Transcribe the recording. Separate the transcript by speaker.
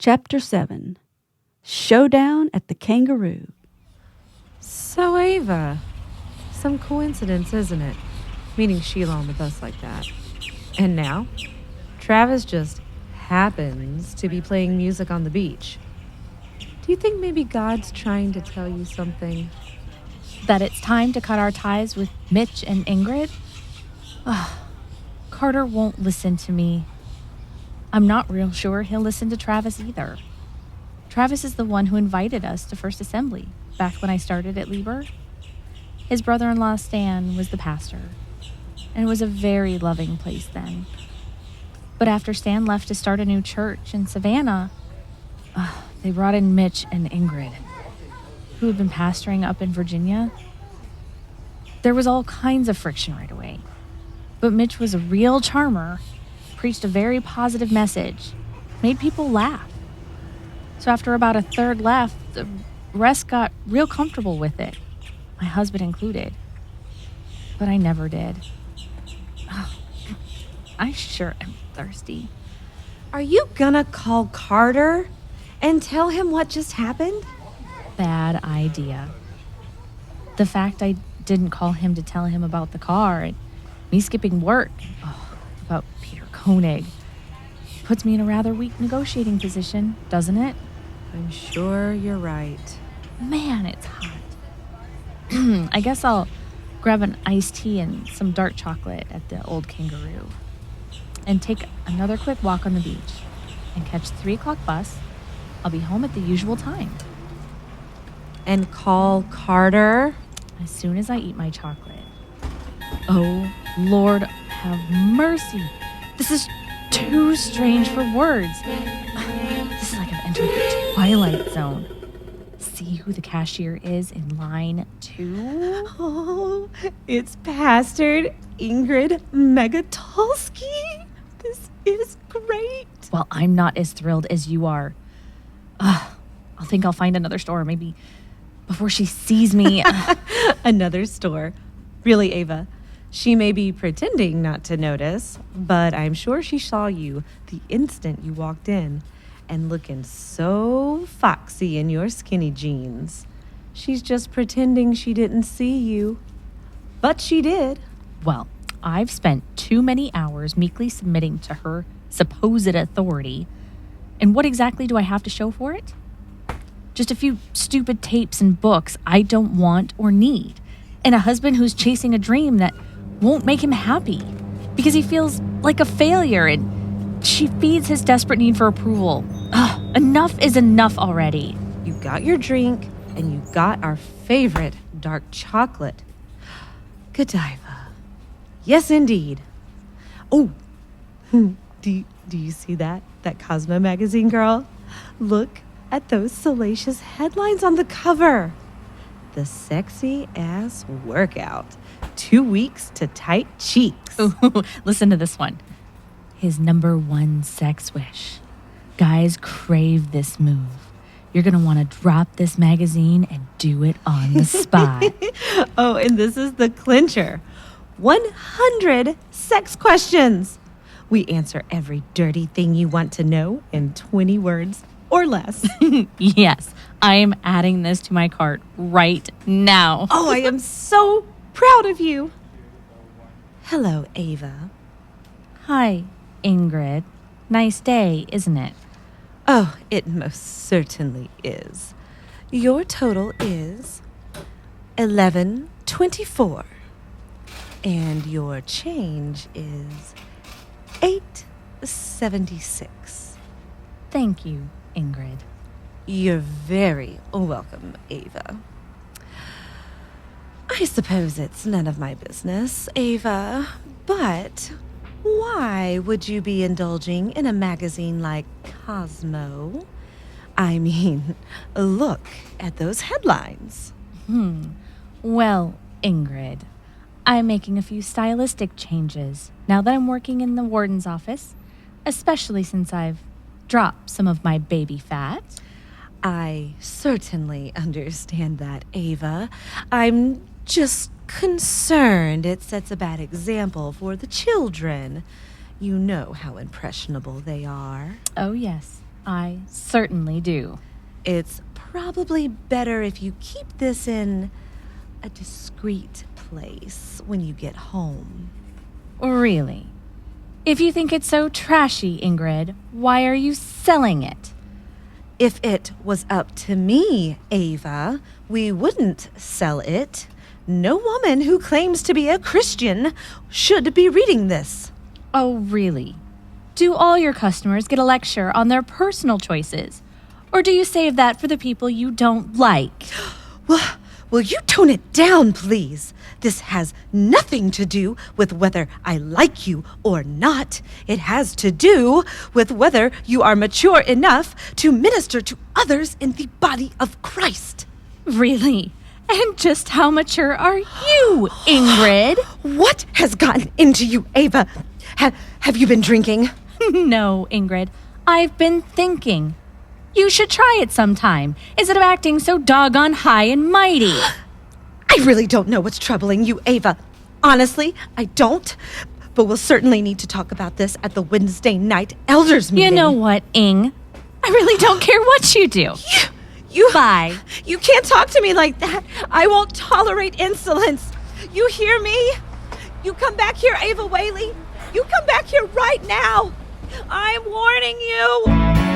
Speaker 1: Chapter 7. Showdown at the Kangaroo.
Speaker 2: So, Ava, some coincidence, isn't it? Meeting Sheila on the bus like that. And now, Travis just happens to be playing music on the beach. Do you think maybe God's trying to tell you something?
Speaker 3: That it's time to cut our ties with Mitch and Ingrid? Ugh, Carter won't listen to me. I'm not real sure he'll listen to Travis either. Travis is the one who invited us to First Assembly back when I started at Lieber. His brother-in-law Stan was the pastor, and it was a very loving place then. But after Stan left to start a new church in Savannah, they brought in Mitch and Ingrid, who had been pastoring up in Virginia. There was all kinds of friction right away, but Mitch was a real charmer, preached a very positive message, made people laugh. So after about a third left, the rest got real comfortable with it, my husband included. But I never did. I sure am thirsty.
Speaker 2: Are you gonna call Carter and tell him what just happened?
Speaker 3: Bad idea. The fact I didn't call him to tell him about the car and me skipping work, about Peter Koenig, puts me in a rather weak negotiating position, doesn't it?
Speaker 2: I'm sure you're right.
Speaker 3: Man, it's hot. I guess I'll grab an iced tea and some dark chocolate at the old Kangaroo and take another quick walk on the beach and catch the 3 o'clock bus. I'll be home at the usual time.
Speaker 2: And call Carter?
Speaker 3: As soon as I eat my chocolate. Oh, Lord, have mercy. This is too strange for words. This is like I've entered the Twilight Zone. See who the cashier is in line 2?
Speaker 2: Oh, it's Pastor Ingrid Megatolsky. This is great.
Speaker 3: Well, I'm not as thrilled as you are. I'll think I'll find another store, maybe before she sees me.
Speaker 2: Another store. Really, Ava. She may be pretending not to notice, but I'm sure she saw you the instant you walked in and looking so foxy in your skinny jeans. She's just pretending she didn't see you. But she did.
Speaker 3: Well, I've spent too many hours meekly submitting to her supposed authority. And what exactly do I have to show for it? Just a few stupid tapes and books I don't want or need. And a husband who's chasing a dream that won't make him happy because he feels like a failure, and she feeds his desperate need for approval. Enough is enough already.
Speaker 2: You got your drink, and you got our favorite dark chocolate. Godiva. Yes, indeed. Oh, do you see that? That Cosmo magazine, girl? Look at those salacious headlines on the cover. The sexy-ass workout. 2 weeks to tight cheeks.
Speaker 3: Ooh, listen to this one. His number 1 sex wish. Guys crave this move. You're going to want to drop this magazine and do it on the spot.
Speaker 2: Oh, and this is the clincher. 100 sex questions. We answer every dirty thing you want to know in 20 words or less.
Speaker 3: Yes, I am adding this to my cart right now.
Speaker 2: Oh, I am so proud of you. Hello, Ava.
Speaker 3: Hi, Ingrid. Nice day, isn't it?
Speaker 2: Oh, it most certainly is. Your total is 11.24, and your change is 8.76.
Speaker 3: Thank you, Ingrid.
Speaker 2: You're very welcome, Ava. I suppose it's none of my business, Ava, but why would you be indulging in a magazine like Cosmo? I mean, look at those headlines.
Speaker 3: Well, Ingrid, I'm making a few stylistic changes now that I'm working in the warden's office, especially since I've dropped some of my baby fat.
Speaker 2: I certainly understand that, Ava. I'm just concerned it sets a bad example for the children. You know how impressionable they are.
Speaker 3: Oh, yes, I certainly do.
Speaker 2: It's probably better if you keep this in a discreet place when you get home.
Speaker 3: Really? If you think it's so trashy, Ingrid, why are you selling it?
Speaker 2: If it was up to me, Ava, we wouldn't sell it. No woman who claims to be a Christian should be reading this.
Speaker 3: Oh, really? Do all your customers get a lecture on their personal choices? Or do you save that for the people you don't like?
Speaker 2: Well, will you tone it down, please? This has nothing to do with whether I like you or not. It has to do with whether you are mature enough to minister to others in the body of Christ.
Speaker 3: Really? And just how mature are you, Ingrid?
Speaker 2: What has gotten into you, Ava? Have you been drinking?
Speaker 3: No, Ingrid. I've been thinking. You should try it sometime, instead of acting so doggone high and mighty.
Speaker 2: I really don't know what's troubling you, Ava. Honestly, I don't. But we'll certainly need to talk about this at the Wednesday night elders meeting.
Speaker 3: You know what, Ing? I really don't care what you do. Bye.
Speaker 2: You can't talk to me like that. I won't tolerate insolence. You hear me? You come back here, Ava Whaley. You come back here right now. I'm warning you.